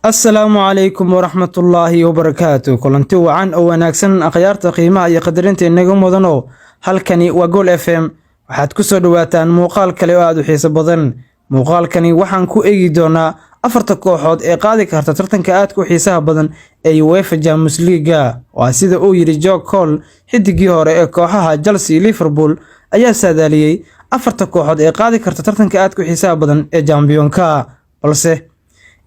السلام عليكم ورحمة الله وبركاته. كلنتي وعن أو ناكسن أخيارت قيمة أي قدرنتي النجوم وضنو halkani waa Gool FM waxaad ku soo dhawaataan muuqaal kale oo aad u xiiso badan. muuqaalkani waxaan ku eegi doonaa afarta kooxood ee qaadi karta tartanka aad ku xiisaha badan ee UEFA Champions League. waa sida uu yiri Joe Cole xidigii hore ee kooxaha Chelsea Liverpool ayaa saadaaliyay afarta kooxood ee qaadi karta tartanka aad ku xiisaha badan ee Championka. balse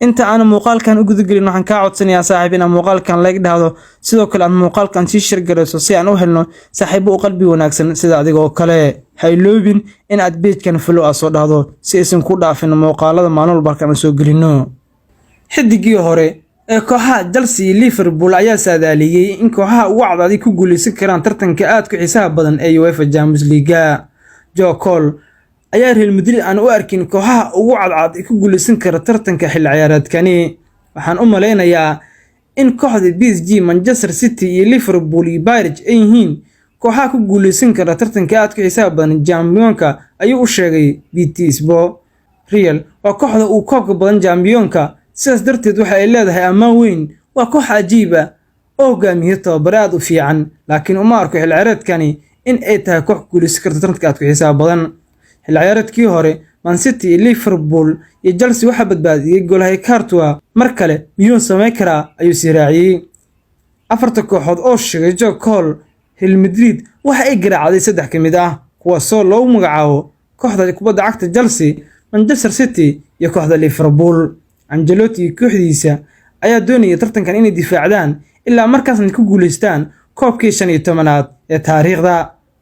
inta aan muuqaalkan u gudgelin waxaan ka codsanayaa saaxiibina muuqaalkan like dhahdo sidoo kale aan muuqaalkan si share gareyso si aan u helno saaxiibo u qalbi wanaagsan sida adiga oo kale. ha iloobin in aad page-kan follow soo dhahdo si aysan ku dhaafin muuqaalada maalin walba aan soo gelino. xidigii hore ee kooxaha Chelsea Liverpool ayaa saadaaliyay in kooxaha ugu cadaadi ku guuleysan karaan tartanka aad ku xiisaha badan ee UEFA Champions League. Joe Cole ayaa Real Madrid aan u arkin kooxaha ugu cadcad ku guuleysan kara tartanka xilli ciyaareedkani. waxaan u maleynayaa in kooxda PSG, Manchester City iyo Liverpool iyo Bayern ay yihiin kooxaha ku guuleysan kara tartanka aad ku xiisaha badan Championka, ayuu u sheegay BT Sport. Real waa kooxda ugu koobka badan Championka, sidaas darteed waxa ay leedahay ammaan weyn. waa koox cajiib ah oo hogaamiye tababare aad u fiican, laakiin uma arko xilli ciyaareedkani in ay tahay koox guuleysan karta tartanka aad ku xiisaha badan. xilli ciyaareedkii hore Man City, Liverpool iyo Chelsea waxa badbaadiyay goolahay Courtois. mar kale miyuu sameyn karaa ayuu sii raaciyay. afarta kooxood oo sheegay Joe Cole, Real Madrid waxa ay garaacday saddex ka mid ah kuwaasoo loogu magacaabo kooxda kubadda cagta Chelsea, Manchester City iyo kooxda Liverpool. Ancelotti kooxdiisa ayaa doonaya tartankan inay difaacdaan ilaa markaasna ku guuleystaan koobkii 15aad ee taariikhda.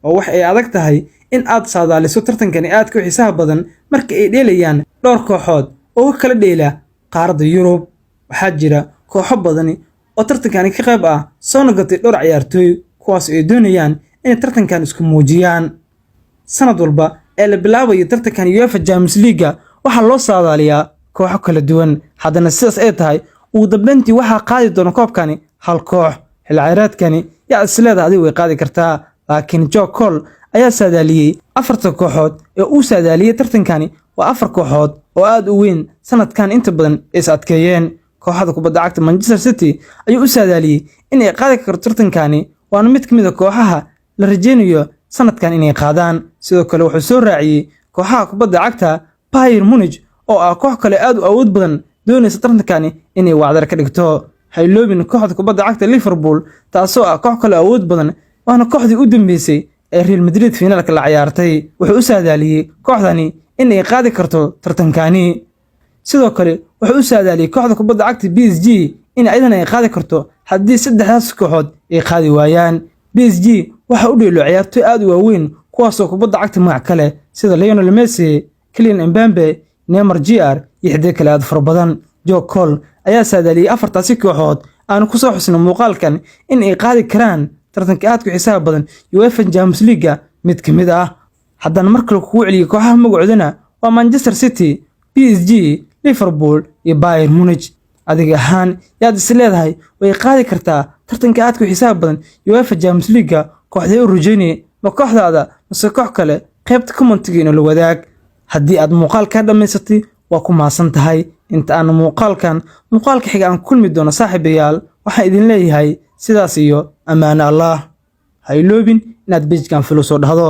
oo wax ay adag tahay in aad saadaaliso tartankan aad ku xiisaha badan marka ay dheelayaan dhowr kooxood oo kala dheela qaaradda Yurub. waxaa jira kooxo badan oo tartankan ka qayb ah soo noqotay dhowr ciyaartooy kuwaas ay doonayaan inay tartankan isku muujiyaan. sanad walba ee la bilaabayo tartankan UEFA Champions League waxaa loo saadaaliyaa kooxo kala duwan, haddana sidaas ay tahay ugu dambeyntii waxaa qaadi doona koobkani hal koox. xilli ciyaareedkani yaa isleedahay adigu way qaadi kartaa, laakiin Joe Cole ayaa saadaaliyay afarta kooxood ee uu saadaaliyay tartankani waa afar kooxood oo aad u weyn sanadkan inta badan is adkeeyeen. kooxda kubadda cagta Manchester City ayuu u saadaaliyay in ay qaadi karto tartankani, waana mid kamid ah kooxaha la rajeynayo sanadkan inay qaadaan. sidoo kale wuxuu soo raaciyay kooxaha kubadda cagta Bayern Munich oo ah koox kale aad u awood badan doonaysa tartankani inay wacdar ka dhigto. ha iloobin kooxda kubadda cagta Liverpool taasoo ah koox kale awood badan, waana kooxdii u dambeysay ee Real Madrid finaalka la ciyaartay. wuxuu u saadaaliyay kooxdani in ay qaadi karto tartankani. sidoo kale wuxuu u saadaaliyay kooxda kubadda cagta PSG in ayadana ay qaadi karto haddii saddexdaas kooxood ay qaadi waayaan. PSG waxa u dheelo ciyaartooy aad u waaweyn kuwaasoo kubadda cagta magac kale sida Lionel Messi, Kylian Mbappe, Neymar Jr iyo xidig kale aad fara badan. Joe Cole ayaa saadaaliyay afartaasi kooxood aan ku soo xusno muuqaalkan in ay qaadi karaan tartanka aad ku xiisaha badan UEFA Champions League mid ka mid ah. haddana marka la kugu celiyo kooxaha magacoodana waa Manchester City, PSG, Liverpool iyo Bayern Munich. adiga ahaan yaad is leedahay way qaadi kartaa tartanka aad ku xiisaha badan UEFA Champions League kooxda u rajeynay ma kooxdaada mise koox kale? qaybta comment-ga la wadaag. haddii aad muuqaalka dhamaysatay waa ku maasan tahay. inta aan muuqaalka xiga aan kulmi doono saaxiibayaal, waxaan idin leeyahay sidaas iyo ammaan Allah. ha iloobin inaad page-kan follow soo dhahdo.